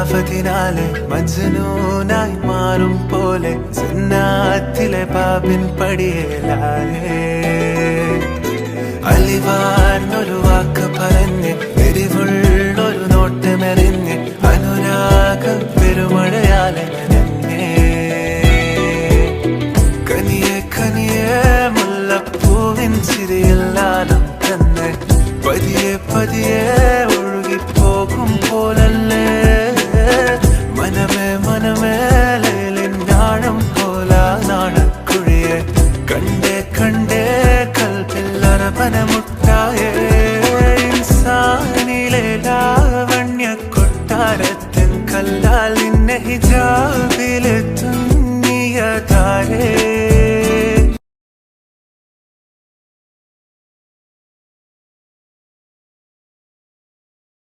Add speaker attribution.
Speaker 1: നിലാവതിനാലെ മജ്നൂനായി മാറും പോലെ ജന്നാത്തിലെ ബാബിൻ പടിയേലായേ അലിവാർന്നൊരു വാക്ക് പറഞ്ഞ് എരിവുള്ളൊരു നോട്ടമെറി